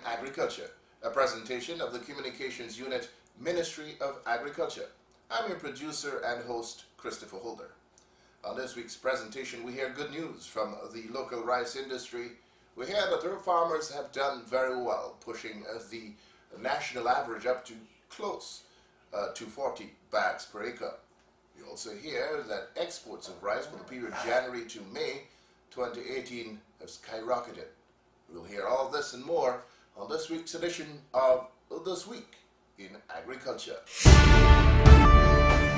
Agriculture, a presentation of the Communications Unit, Ministry of Agriculture. I'm your producer and host, Christopher Holder. On this week's presentation, we hear good news from the local rice industry. We hear that their farmers have done very well, pushing the national average up to close to 40 bags per acre. We also hear that exports of rice for the period January to May 2018 have skyrocketed. We'll hear all this and more on this week's edition of This Week in Agriculture.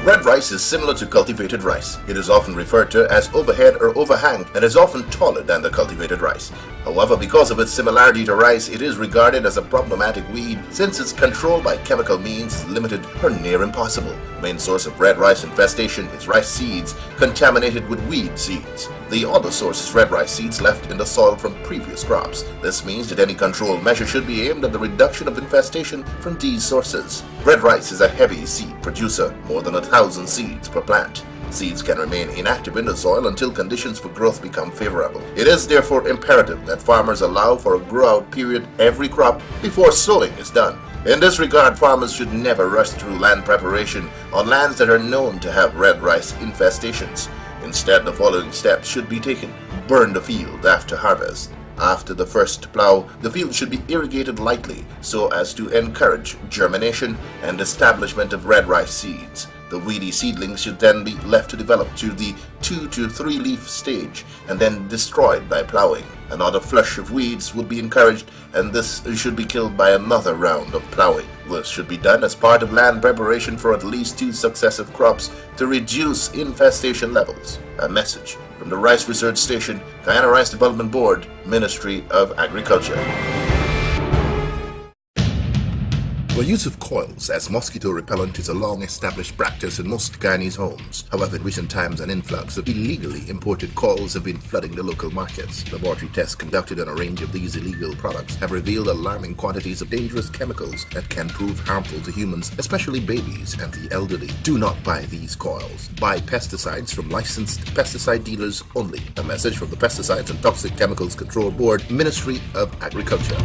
Red rice is similar to cultivated rice. It is often referred to as overhead or overhang and is often taller than the cultivated rice. However, because of its similarity to rice, it is regarded as a problematic weed since its control by chemical means is limited or near impossible. The main source of red rice infestation is rice seeds contaminated with weed seeds. The other source is red rice seeds left in the soil from previous crops. This means that any control measure should be aimed at the reduction of infestation from these sources. Red rice is a heavy seed producer, more than 1,000 seeds per plant. Seeds can remain inactive in the soil until conditions for growth become favorable. It is therefore imperative that farmers allow for a grow-out period every crop before sowing is done. In this regard, farmers should never rush through land preparation on lands that are known to have red rice infestations. Instead, the following steps should be taken. Burn the field after harvest. After the first plow, the field should be irrigated lightly so as to encourage germination and establishment of red rice seeds. The weedy seedlings should then be left to develop to the 2 to 3 leaf stage and then destroyed by plowing. Another flush of weeds would be encouraged, and this should be killed by another round of plowing. This should be done as part of land preparation for at least 2 successive crops to reduce infestation levels. A message from the Rice Research Station, Guyana Rice Development Board, Ministry of Agriculture. The use of coils as mosquito repellent is a long-established practice in most Guyanese homes. However, in recent times, an influx of illegally imported coils have been flooding the local markets. Laboratory tests conducted on a range of these illegal products have revealed alarming quantities of dangerous chemicals that can prove harmful to humans, especially babies and the elderly. Do not buy these coils. Buy pesticides from licensed pesticide dealers only. A message from the Pesticides and Toxic Chemicals Control Board, Ministry of Agriculture.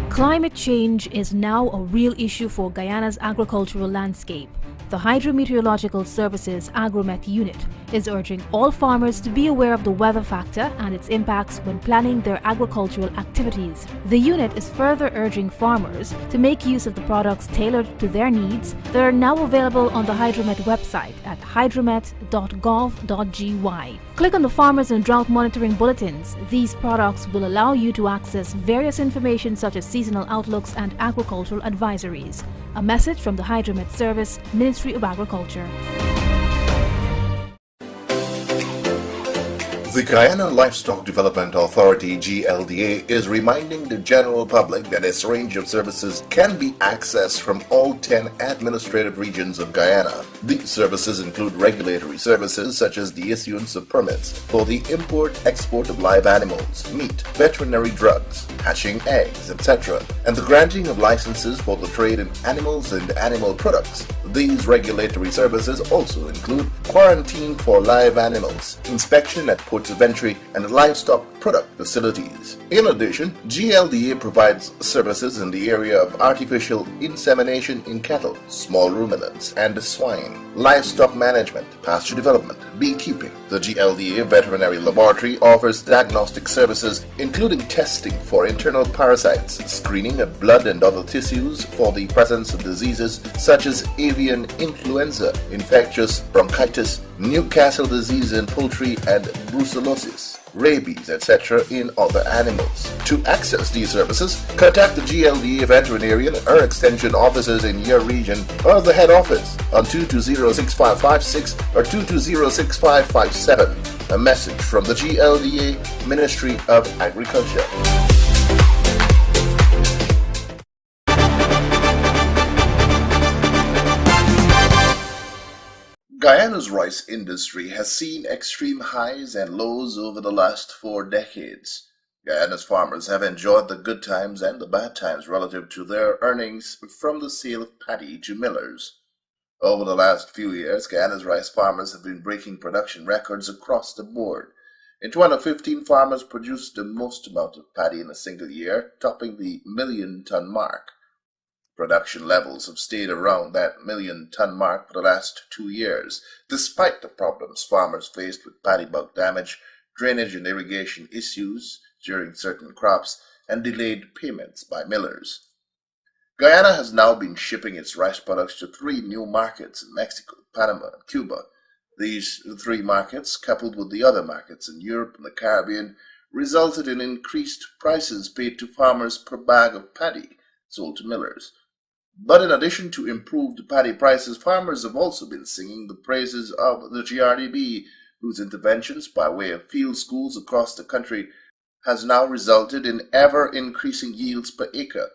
Climate change is now a real issue for Guyana's agricultural landscape. The Hydrometeorological Services Agromet Unit is urging all farmers to be aware of the weather factor and its impacts when planning their agricultural activities. The unit is further urging farmers to make use of the products tailored to their needs that are now available on the Hydromet website at hydromet.gov.gy. Click on the Farmers and Drought Monitoring Bulletins. These products will allow you to access various information such as seasonal outlooks and agricultural advisories. A message from the Hydromet Service, Ministry of Agriculture. The Guyana Livestock Development Authority, GLDA, is reminding the general public that its range of services can be accessed from all 10 administrative regions of Guyana. These services include regulatory services such as the issuance of permits for the import-export of live animals, meat, veterinary drugs, hatching eggs, etc., and the granting of licenses for the trade in animals and animal products. These regulatory services also include quarantine for live animals, inspection at ports of entry, and livestock product facilities. In addition, GLDA provides services in the area of artificial insemination in cattle, small ruminants, and swine, livestock management, pasture development, beekeeping. The GLDA Veterinary Laboratory offers diagnostic services including testing for internal parasites, screening of blood and other tissues for the presence of diseases such as avian influenza, infectious bronchitis, Newcastle disease in poultry, and brucellosis, rabies, etc. in other animals. To access these services, contact the GLDA veterinarian or extension officers in your region or the head office on 220-6556 or 220-6557. A message from the GLDA, Ministry of Agriculture. Guyana's rice industry has seen extreme highs and lows over the last 4 decades. Guyana's farmers have enjoyed the good times and the bad times relative to their earnings from the sale of paddy to millers. Over the last few years, Guyana's rice farmers have been breaking production records across the board. In 2015, farmers produced the most amount of paddy in a single year, topping the million-ton mark. Production levels have stayed around that million-ton mark for the last 2 years, despite the problems farmers faced with paddy bug damage, drainage and irrigation issues during certain crops, and delayed payments by millers. Guyana has now been shipping its rice products to 3 new markets in Mexico, Panama, and Cuba. These 3 markets, coupled with the other markets in Europe and the Caribbean, resulted in increased prices paid to farmers per bag of paddy sold to millers. But in addition to improved paddy prices, farmers have also been singing the praises of the GRDB, whose interventions by way of field schools across the country has now resulted in ever-increasing yields per acre.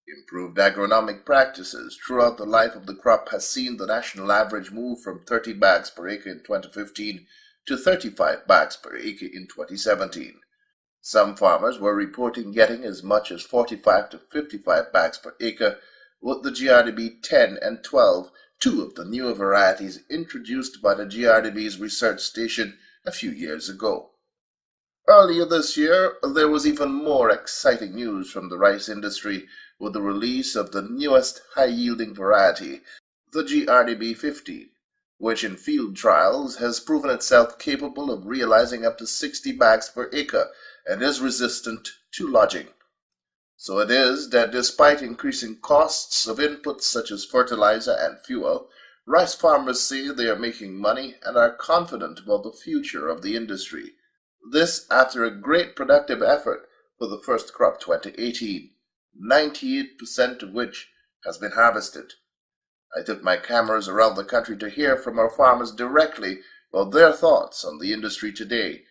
Improved agronomic practices throughout the life of the crop has seen the national average move from 30 bags per acre in 2015 to 35 bags per acre in 2017. Some farmers were reporting getting as much as 45 to 55 bags per acre, with the GRDB 10 and 12, 2 of the newer varieties introduced by the GRDB's research station a few years ago. Earlier this year, there was even more exciting news from the rice industry with the release of the newest high-yielding variety, the GRDB 15, which in field trials has proven itself capable of realizing up to 60 bags per acre and is resistant to lodging. So it is that despite increasing costs of inputs such as fertilizer and fuel, rice farmers say they are making money and are confident about the future of the industry. This after a great productive effort for the first crop 2018, 98% of which has been harvested. I took my cameras around the country to hear from our farmers directly about their thoughts on the industry today.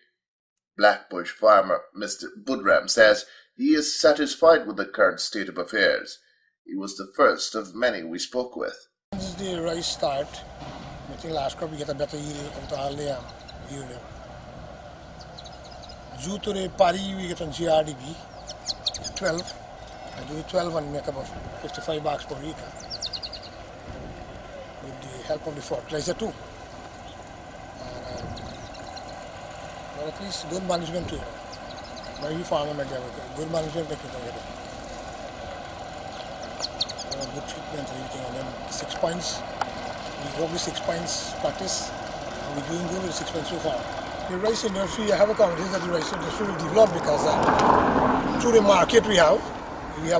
Blackbush farmer Mr. Budram says he is satisfied with the current state of affairs. He was the first of many we spoke with. Since the rice start, I think last crop we get a better yield out of all the yield. Due to the paddy we get on GRDB, 12. I do 12 and make about 55 bags per acre. With the help of the fertilizer too. But at least good management too. Every farmer might have good management make it over there. Good treatment and everything, and then 6 points. We work with 6 points practice, and we're doing good with 6 points so far. The rice industry, I have a confidence that the rice industry will develop because through the market we have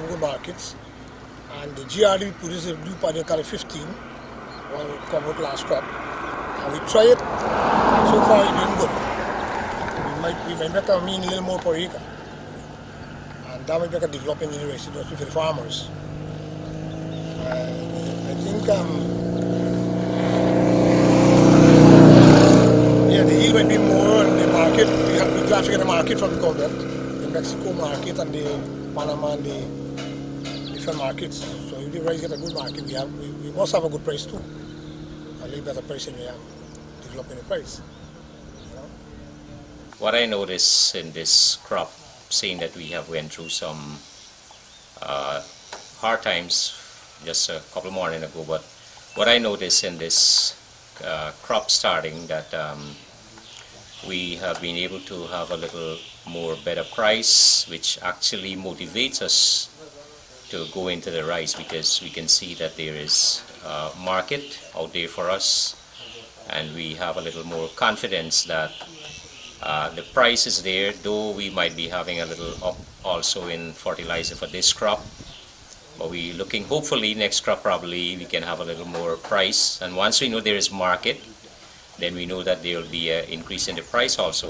good markets, and the GRD produces a blue paddy called 15, one we covered last crop, and we try it, and so far it's doing good. We might make a little more per acre, and that might make a development in the rice industry for the farmers. I think the yield might be more in the market. We have to get a market from the government, the Mexico market and the Panama and the different markets. So if the rice get a good market, we must have a good price too. A little better price than we have developing the price. You know? What I notice in this crop, seeing that we have went through some hard times just a couple of mornings ago, but what I notice in this crop starting that we have been able to have a little more better price, which actually motivates us to go into the rice, because we can see that there is a market out there for us, and we have a little more confidence that the price is there, though we might be having a little up also in fertilizer for this crop. But we're looking, hopefully next crop probably we can have a little more price, and once we know there is market, then we know that there will be an increase in the price also.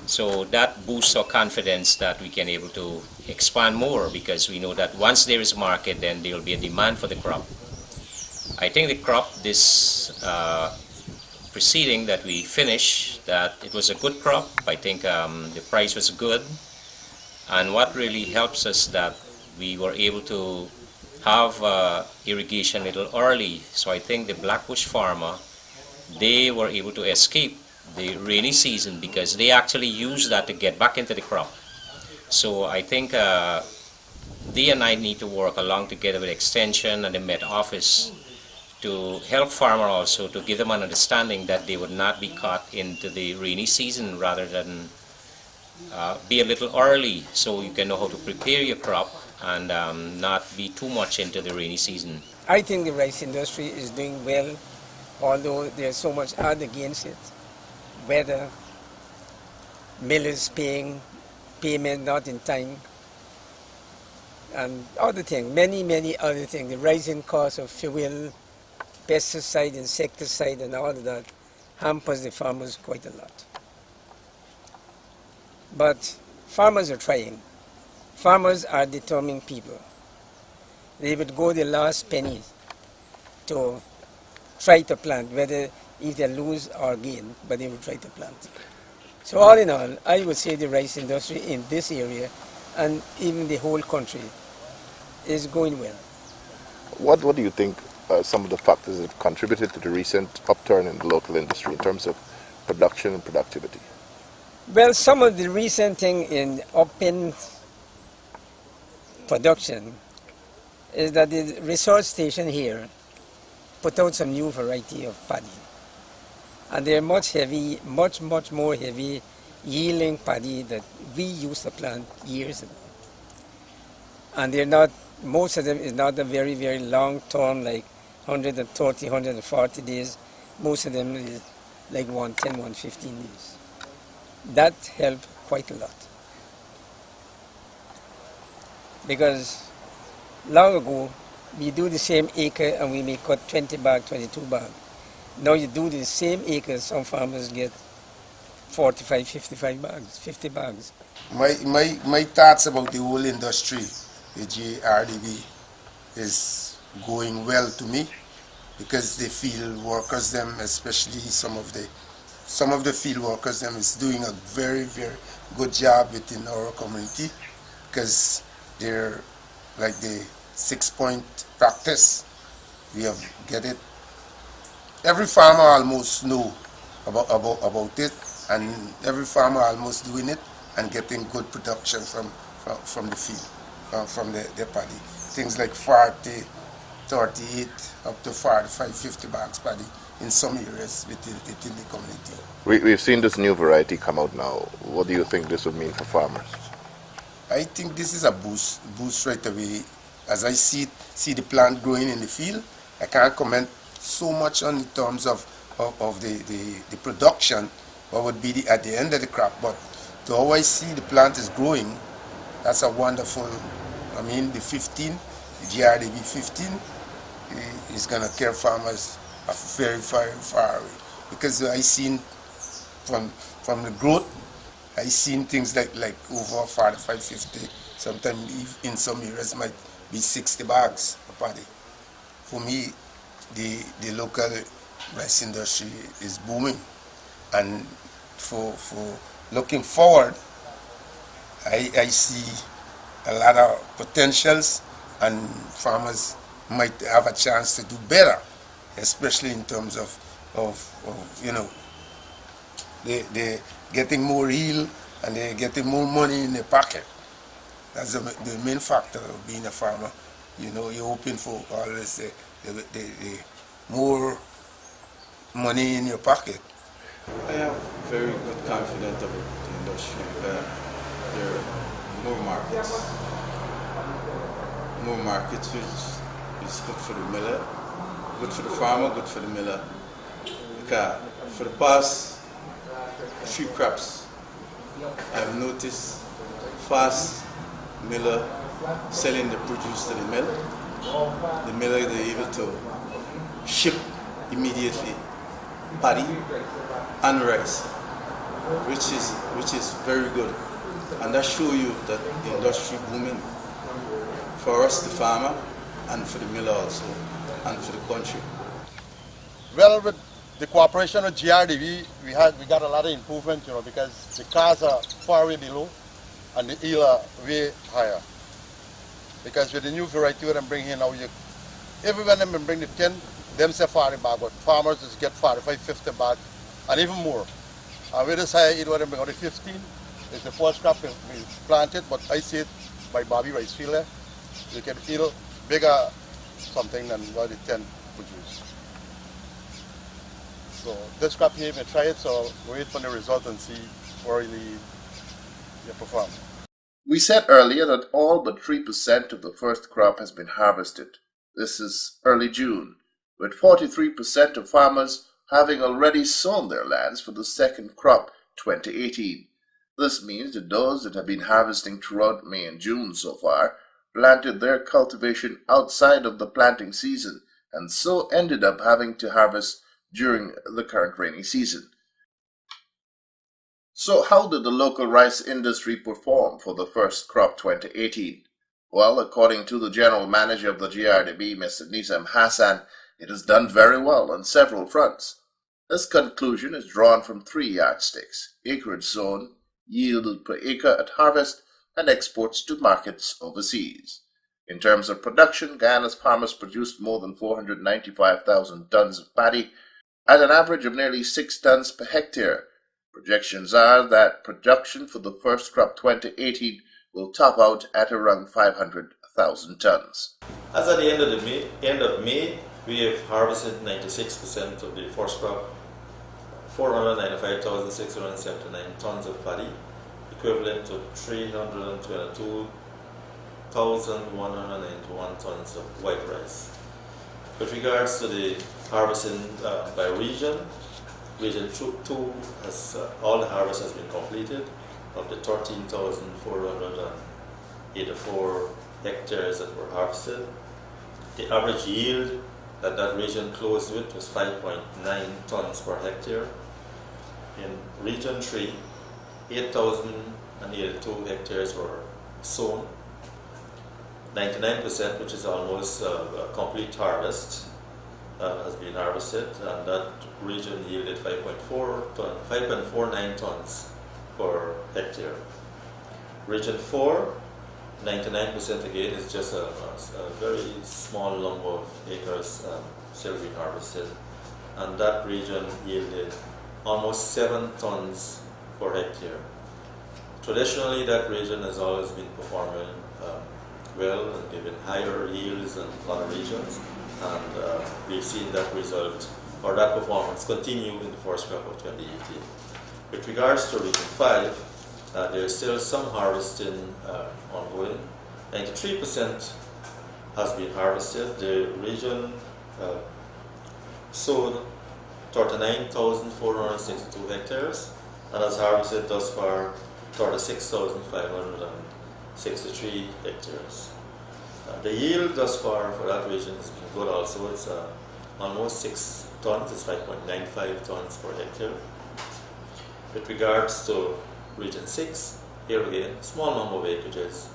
So that boosts our confidence that we can able to expand more, because we know that once there is market, then there will be a demand for the crop. I think the crop this preceding that we finished, that it was a good crop. I think the price was good, and what really helps us that we were able to have irrigation a little early. So I think the Blackbush farmer, they were able to escape the rainy season because they actually used that to get back into the crop. So I think they and I need to work along together with Extension and the Met Office to help farmer also, to give them an understanding that they would not be caught into the rainy season, rather than be a little early so you can know how to prepare your crop and not be too much into the rainy season. I think the rice industry is doing well, although there's so much odds against it. Weather, millers payment not in time, and other things, many other things. The rising cost of fuel, pesticide, insecticide, and all of that hampers the farmers quite a lot. But farmers are trying. Farmers are determined people. They would go the last penny to try to plant, whether if they lose or gain, but they will try to plant. So all in all, I would say the rice industry in this area and even the whole country is going well. What do you think are some of the factors that have contributed to the recent upturn in the local industry in terms of production and productivity? Well, some of the recent thing in upping production is that the research station here put out some new variety of paddy. And they're much more heavy yielding paddy that we used to plant years ago. And they're not, most of them is not a very, very long term, like 130, 140 days. Most of them is like 110, 115 days. That helped quite a lot. Because long ago, we do the same acre and we may cut 20 bag, 22 bag. Now you do the same acres, some farmers get 45, 55 bags, 50 bags. My thoughts about the whole industry, the GRDB, is going well to me, because the field workers them, especially some of the field workers them, is doing a very, very good job within our community, because they're like the 6-point practice. We have get it. Every farmer almost know about it, and every farmer almost doing it and getting good production from the field, from the paddy. Things like 40, 38, up to 45, 50 bags paddy in some areas within the community. We've seen this new variety come out now. What do you think this would mean for farmers? I think this is a boost right away. As I see the plant growing in the field, I can't comment so much on in terms of the production, what would be at the end of the crop, but to how I see the plant is growing, that's a wonderful, I mean the GRDB 15 is going to carry farmers very, very far away, because I seen from the growth, I seen things like over 45, 50, sometimes in some areas might be 60 bags of paddy. For me, the local rice industry is booming, and for looking forward, I see a lot of potentials, and farmers might have a chance to do better, especially in terms of you know, they're getting more yield and they're getting more money in their pocket. That's the main factor of being a farmer. You know, you're hoping for always the more money in your pocket. I have very good confidence about the industry. There are more markets. More markets is good for the miller, good for the farmer, good for the miller. Because for the past few crops, I've noticed fast miller selling the produce to the mill. The miller is able to ship immediately paddy and rice, which is very good, and that shows you that the industry booming for us, the farmer, and for the miller also, and for the country. Well, with the cooperation with GRDB, we got a lot of improvement, you know, because the costs are far way below and the yield are way higher. Because with the new variety that I'm bringing in now, everyone them bring the 10, them say 40 bag, but farmers just get 45, 50 bag, and even more. And with this higher yield, what I'm bringing out the 15, it's the first crop we planted, but I see it by Bobby Rice Field there. You can yield bigger something than what the 10 produce. So this crop here, we try it, so wait for the result and see where really you perform. We said earlier that all but 3% of the first crop has been harvested. This is early June, with 43% of farmers having already sown their lands for the second crop 2018. This means that those that have been harvesting throughout May and June so far planted their cultivation outside of the planting season and so ended up having to harvest during the current rainy season. So how did the local rice industry perform for the first crop 2018? Well, according to the general manager of the GRDB, Mr. Nizam Hassan, it has done very well on several fronts. This conclusion is drawn from 3 yardsticks: acreage sown, yield per acre at harvest, and exports to markets overseas. In terms of production, Guyana's farmers produced more than 495,000 tons of paddy at an average of nearly 6 tons per hectare. Projections are that production for the first crop 2018 will top out at around 500,000 tons. As at the end of May, we have harvested 96% of the first crop, 495,679 tons of paddy, equivalent to 322,191 tons of white rice. With regards to the harvesting by region, Region 2 has all the harvest has been completed of the 13,484 hectares that were harvested. The average yield that that region closed with was 5.9 tons per hectare. In Region 3, 8,082 hectares were sown. 99%, which is almost a complete harvest, has been harvested, and that region yielded 5.49 tons per hectare. Region 4, 99% again is just a very small number of acres still being harvested, and that region yielded almost 7 tons per hectare. Traditionally, that region has always been performing well and giving higher yields than other regions, and we've seen that result or that performance continue in the first crop of 2018. With regards to Region 5, there is still some harvesting ongoing. 93% has been harvested. The region sowed 39,462 hectares and has harvested thus far 36,563 hectares. The yield thus far for that region has been good also. It's almost 6 tons, it's 5.95 tons per hectare. With regards to Region 6, here again, small number of acreages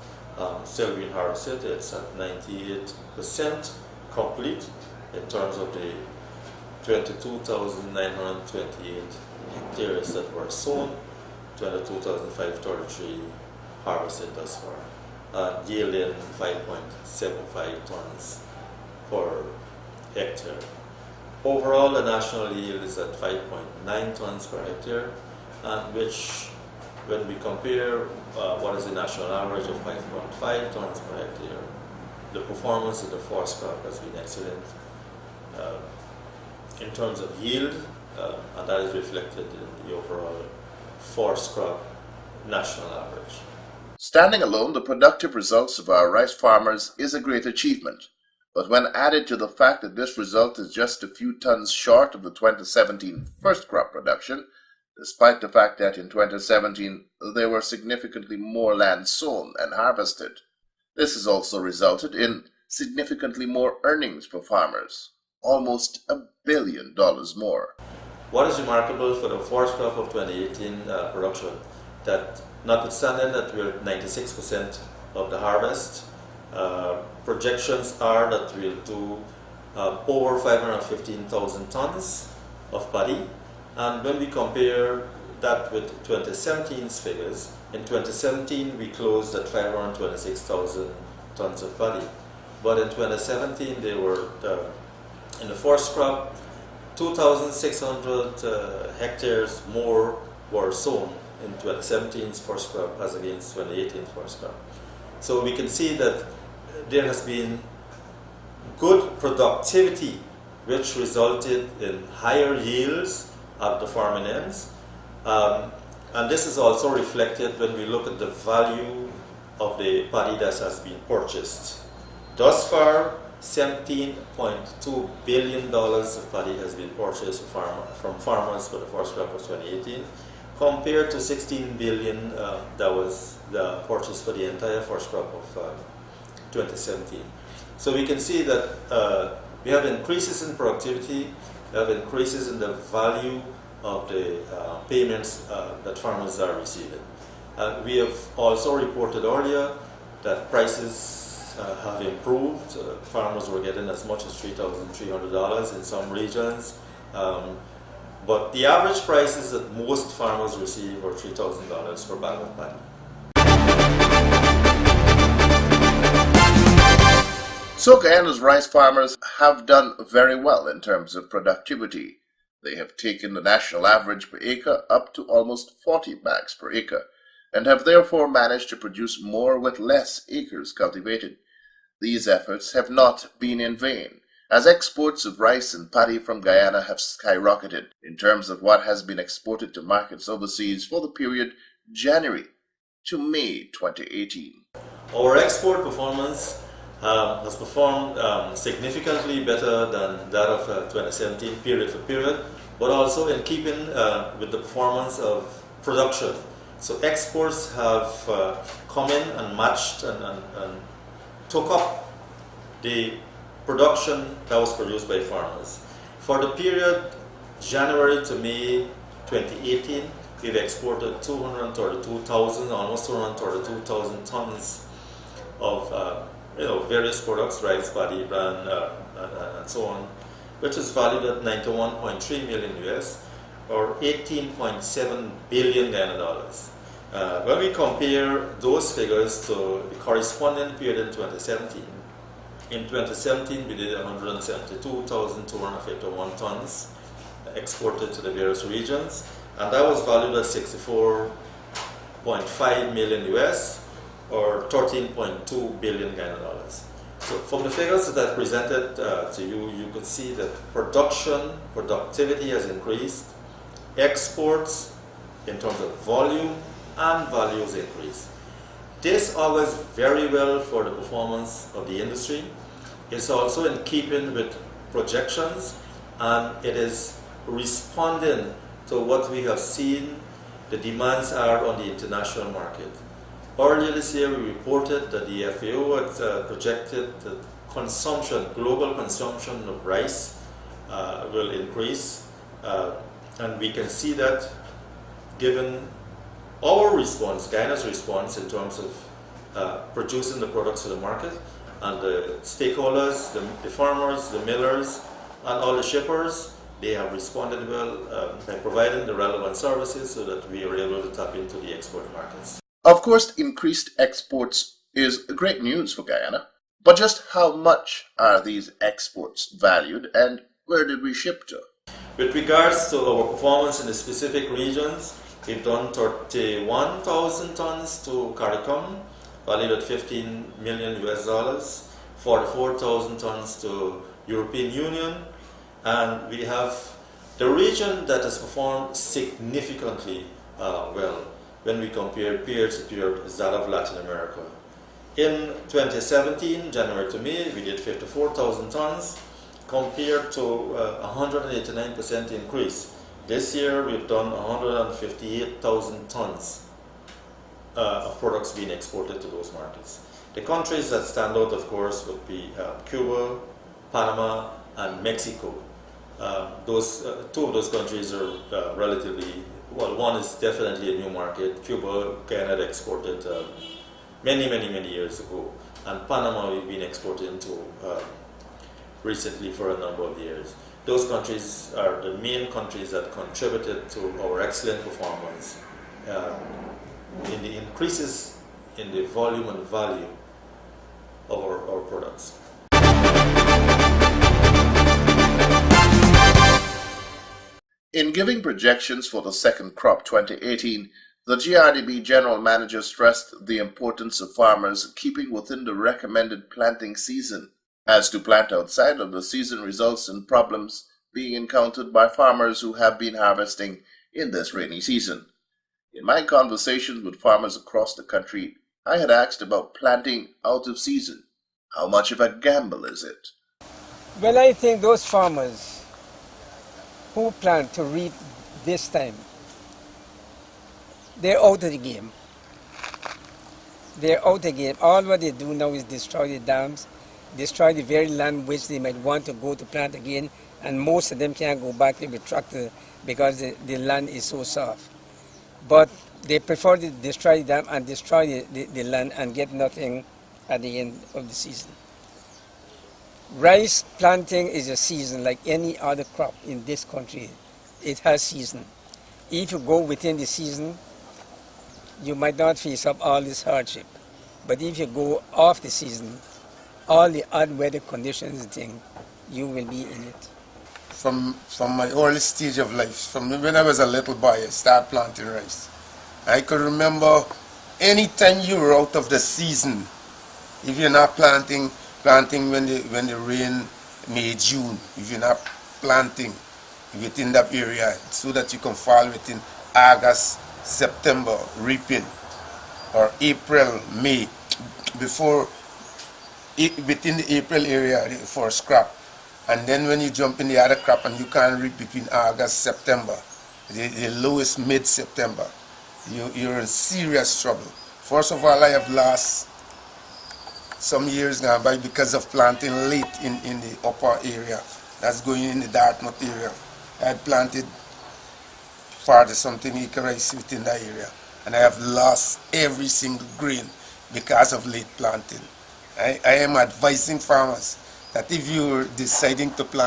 still being harvested. It's at 98% complete in terms of the 22,928 hectares that were sown, 22,533 harvested thus far, yielding 5.75 tons per hectare. Overall, the national yield is at 5.9 tons per hectare, and which, when we compare what is the national average of 5.5 tons per hectare, the performance of the first crop has been excellent in terms of yield, and that is reflected in the overall first crop national average. Standing alone, the productive results of our rice farmers is a great achievement. But when added to the fact that this result is just a few tons short of the 2017 first crop production, despite the fact that in 2017 there were significantly more land sown and harvested, this has also resulted in significantly more earnings for farmers, almost $1 billion more. What is remarkable for the first crop of 2018 production, that notwithstanding that we're at 96% of the harvest, projections are that we'll do over 515,000 tons of paddy. And when we compare that with 2017's figures, in 2017 we closed at 526,000 tons of paddy. But in 2017 they were, in the first crop, 2,600 hectares more were sown in 2017's first crop as against 2018's first crop. So we can see that there has been good productivity which resulted in higher yields at the farming ends. And this is also reflected when we look at the value of the paddy that has been purchased. Thus far, $17.2 billion of paddy has been purchased from farmers for the first crop of 2018, compared to $16 billion that was the purchase for the entire first crop of 2017. So we can see that we have increases in productivity, we have increases in the value of the payments that farmers are receiving. We have also reported earlier that prices have improved. Farmers were getting as much as $3,300 in some regions. But the average prices that most farmers receive are $3,000 per bag of paddy. So Guyana's rice farmers have done very well in terms of productivity. They have taken the national average per acre up to almost 40 bags per acre, and have therefore managed to produce more with less acres cultivated. These efforts have not been in vain, as exports of rice and paddy from Guyana have skyrocketed in terms of what has been exported to markets overseas for the period January to May 2018. Our export performance has performed significantly better than that of 2017 period for period, but also in keeping with the performance of production. So exports have come in and matched and took up the production that was produced by farmers. For the period January to May 2018, we've exported 232,000, almost 232,000 tons of various products, rice, paddy, bran, and so on, which is valued at 91.3 million US, or 18.7 billion Guyana dollars. When we compare those figures to the corresponding period in 2017, we did 172,251 tons exported to the various regions, and that was valued at 64.5 million US, or 13.2 billion Guyana dollars. So from the figures that I presented to you, you could see that productivity has increased, exports in terms of volume and values increased. This augurs very well for the performance of the industry. It's also in keeping with projections, and it is responding to what we have seen the demands are on the international market. Earlier this year, we reported that the FAO had projected that global consumption of rice will increase, and we can see that given our response, Guyana's response in terms of producing the products to the market, and the stakeholders, the farmers, the millers, and all the shippers, they have responded well by providing the relevant services so that we are able to tap into the export markets. Of course, increased exports is great news for Guyana, but just how much are these exports valued, and where did we ship to? With regards to our performance in the specific regions, we've done 31,000 tons to CARICOM, valued at 15 million US dollars, 44,000 tons to European Union, and we have the region that has performed significantly well when we compare peer-to-peer is that of Latin America. In 2017, January to May, we did 54,000 tons compared to 189% increase. This year, we've done 158,000 tons of products being exported to those markets. The countries that stand out, of course, would be Cuba, Panama, and Mexico. Two of those countries are relatively, well, one is definitely a new market. Cuba, Guyana exported many years ago. And Panama we've been exporting to recently for a number of years. Those countries are the main countries that contributed to our excellent performance in the increases in the volume and value of our products. In giving projections for the second crop 2018, the GRDB General Manager stressed the importance of farmers keeping within the recommended planting season. As to plant outside of the season results in problems being encountered by farmers who have been harvesting in this rainy season. In my conversations with farmers across the country, I had asked about planting out of season. How much of a gamble is it? Well, I think those farmers who plant to reap this time, they're out of the game. They're out of the game. All what they do now is destroy the dams, destroy the very land which they might want to go to plant again, and most of them can't go back with tractor because the land is so soft. But they prefer to destroy the dam and destroy the land and get nothing at the end of the season. Rice planting is a season like any other crop in this country. It has season. If you go within the season, you might not face up all this hardship. But if you go off the season, all the odd weather conditions thing, you will be in it. From my early stage of life, from when I was a little boy, I started planting rice. I could remember any time you were out of the season, if you're not planting when the rain May, June, if you're not planting within that area so that you can fall within August, September reaping, or April, May, before within the April area for scrap. And then when you jump in the other crop and you can't reap between August, September, the lowest mid-September, you're in serious trouble. First of all, I have lost some years now by because of planting late in the upper area. That's going in the Dartmouth area. I had planted 40-something acre rice within that area, and I have lost every single grain because of late planting. I am advising farmers that if you're deciding to plant